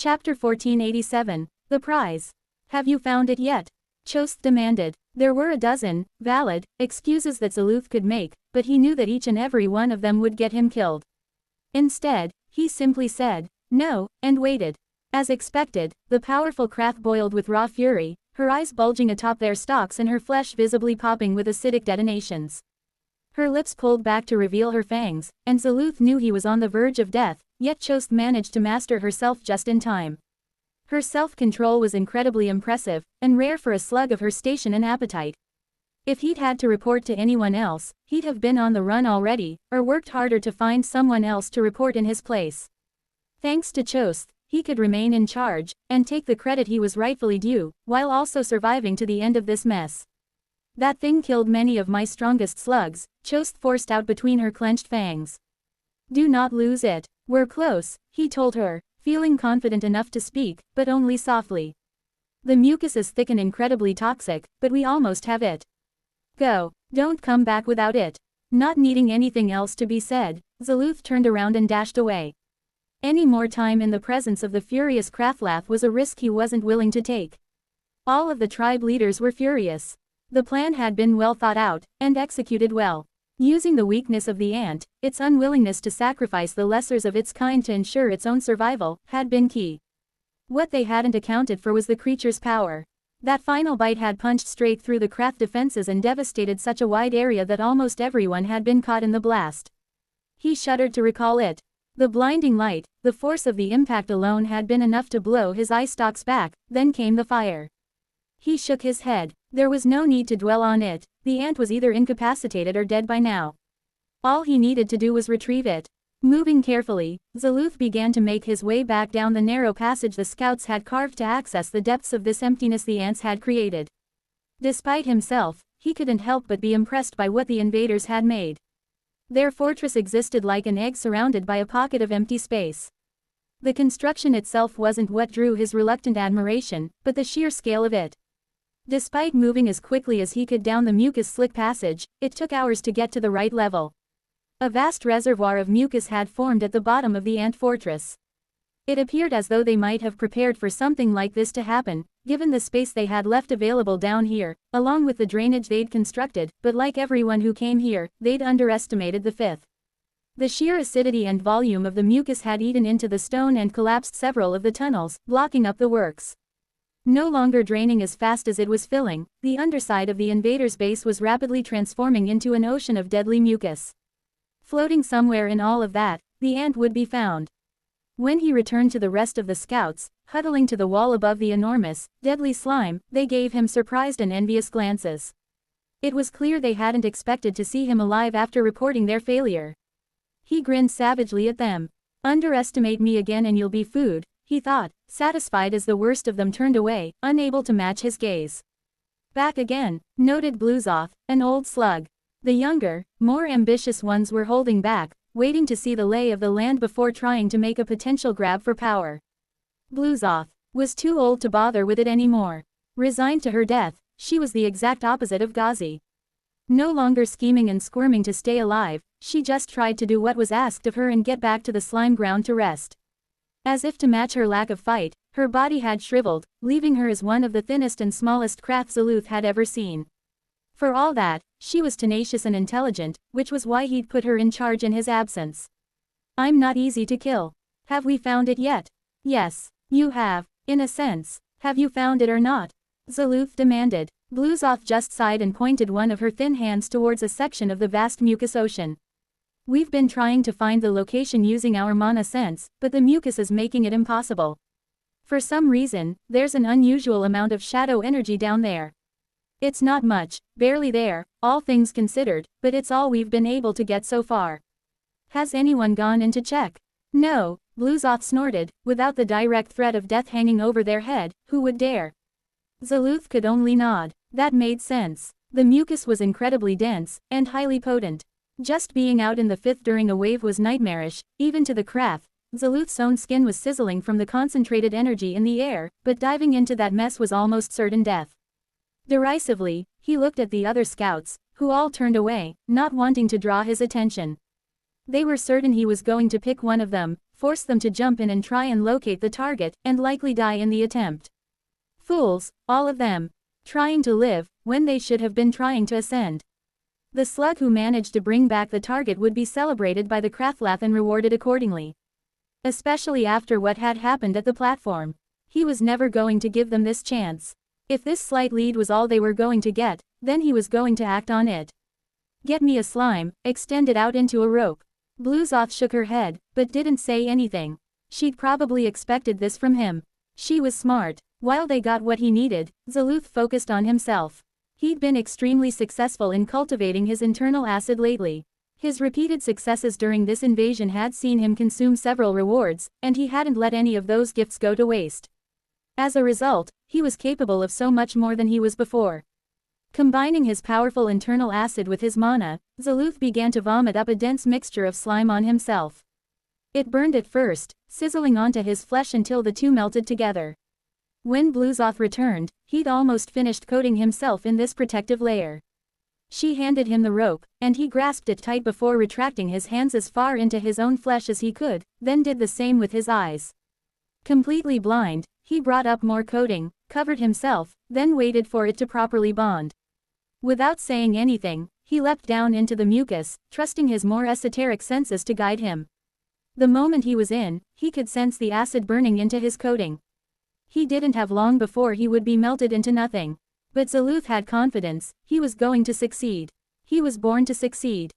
Chapter 1487, The Prize. Have you found it yet? Chost demanded. There were a dozen, valid, excuses that Zaluth could make, but he knew that each and every one of them would get him killed. Instead, he simply said, no, and waited. As expected, the powerful craft boiled with raw fury, her eyes bulging atop their stalks and her flesh visibly popping with acidic detonations. Her lips pulled back to reveal her fangs, and Zaluth knew he was on the verge of death, yet Chost managed to master herself just in time. Her self-control was incredibly impressive, and rare for a slug of her station and appetite. If he'd had to report to anyone else, he'd have been on the run already, or worked harder to find someone else to report in his place. Thanks to Chost, he could remain in charge, and take the credit he was rightfully due, while also surviving to the end of this mess. That thing killed many of my strongest slugs, Chost forced out between her clenched fangs. Do not lose it. We're close, he told her, feeling confident enough to speak, but only softly. The mucus is thick and incredibly toxic, but we almost have it. Go. Don't come back without it. Not needing anything else to be said, Zaluth turned around and dashed away. Any more time in the presence of the furious Kraflath was a risk he wasn't willing to take. All of the tribe leaders were furious. The plan had been well thought out, and executed well. Using the weakness of the ant, its unwillingness to sacrifice the lessers of its kind to ensure its own survival, had been key. What they hadn't accounted for was the creature's power. That final bite had punched straight through the craft defenses and devastated such a wide area that almost everyone had been caught in the blast. He shuddered to recall it. The blinding light, the force of the impact alone had been enough to blow his eye stalks back, then came the fire. He shook his head. There was no need to dwell on it, the ant was either incapacitated or dead by now. All he needed to do was retrieve it. Moving carefully, Zaluth began to make his way back down the narrow passage the scouts had carved to access the depths of this emptiness the ants had created. Despite himself, he couldn't help but be impressed by what the invaders had made. Their fortress existed like an egg surrounded by a pocket of empty space. The construction itself wasn't what drew his reluctant admiration, but the sheer scale of it. Despite moving as quickly as he could down the mucus-slick passage, it took hours to get to the right level. A vast reservoir of mucus had formed at the bottom of the ant fortress. It appeared as though they might have prepared for something like this to happen, given the space they had left available down here, along with the drainage they'd constructed, but like everyone who came here, they'd underestimated the fifth. The sheer acidity and volume of the mucus had eaten into the stone and collapsed several of the tunnels, blocking up the works. No longer draining as fast as it was filling, the underside of the invaders' base was rapidly transforming into an ocean of deadly mucus. Floating somewhere in all of that, the ant would be found. When he returned to the rest of the scouts, huddling to the wall above the enormous, deadly slime, they gave him surprised and envious glances. It was clear they hadn't expected to see him alive after reporting their failure. He grinned savagely at them. Underestimate me again and you'll be food, he thought, satisfied as the worst of them turned away, unable to match his gaze. Back again, noted Bluezoth, an old slug. The younger, more ambitious ones were holding back, waiting to see the lay of the land before trying to make a potential grab for power. Bluezoth was too old to bother with it anymore. Resigned to her death, she was the exact opposite of Ghazi. No longer scheming and squirming to stay alive, she just tried to do what was asked of her and get back to the slime ground to rest. As if to match her lack of fight, her body had shriveled, leaving her as one of the thinnest and smallest crafts Zaluth had ever seen. For all that, she was tenacious and intelligent, which was why he'd put her in charge in his absence. I'm not easy to kill. Have we found it yet? Yes, you have, in a sense. Have you found it or not? Zaluth demanded. Bluezoth just sighed and pointed one of her thin hands towards a section of the vast mucus ocean. We've been trying to find the location using our mana sense, but the mucus is making it impossible. For some reason, there's an unusual amount of shadow energy down there. It's not much, barely there, all things considered, but it's all we've been able to get so far. Has anyone gone in to check? No, Bluezoth snorted, without the direct threat of death hanging over their head, who would dare? Zaluth could only nod. That made sense. The mucus was incredibly dense, and highly potent. Just being out in the fifth during a wave was nightmarish, even to the craft. Zaluth's own skin was sizzling from the concentrated energy in the air, but diving into that mess was almost certain death. Derisively, he looked at the other scouts, who all turned away, not wanting to draw his attention. They were certain he was going to pick one of them, force them to jump in and try and locate the target, and likely die in the attempt. Fools, all of them. Trying to live, when they should have been trying to ascend. The slug who managed to bring back the target would be celebrated by the Kraftlath and rewarded accordingly. Especially after what had happened at the platform. He was never going to give them this chance. If this slight lead was all they were going to get, then he was going to act on it. Get me a slime, extend it out into a rope. Bluezoth shook her head, but didn't say anything. She'd probably expected this from him. She was smart. While they got what he needed, Zaluth focused on himself. He'd been extremely successful in cultivating his internal acid lately. His repeated successes during this invasion had seen him consume several rewards, and he hadn't let any of those gifts go to waste. As a result, he was capable of so much more than he was before. Combining his powerful internal acid with his mana, Zaluth began to vomit up a dense mixture of slime on himself. It burned at first, sizzling onto his flesh until the two melted together. When Bluezoth returned, he'd almost finished coating himself in this protective layer. She handed him the rope, and he grasped it tight before retracting his hands as far into his own flesh as he could, then did the same with his eyes. Completely blind, he brought up more coating, covered himself, then waited for it to properly bond. Without saying anything, he leapt down into the mucus, trusting his more esoteric senses to guide him. The moment he was in, he could sense the acid burning into his coating. He didn't have long before he would be melted into nothing. But Zaluth had confidence, he was going to succeed. He was born to succeed.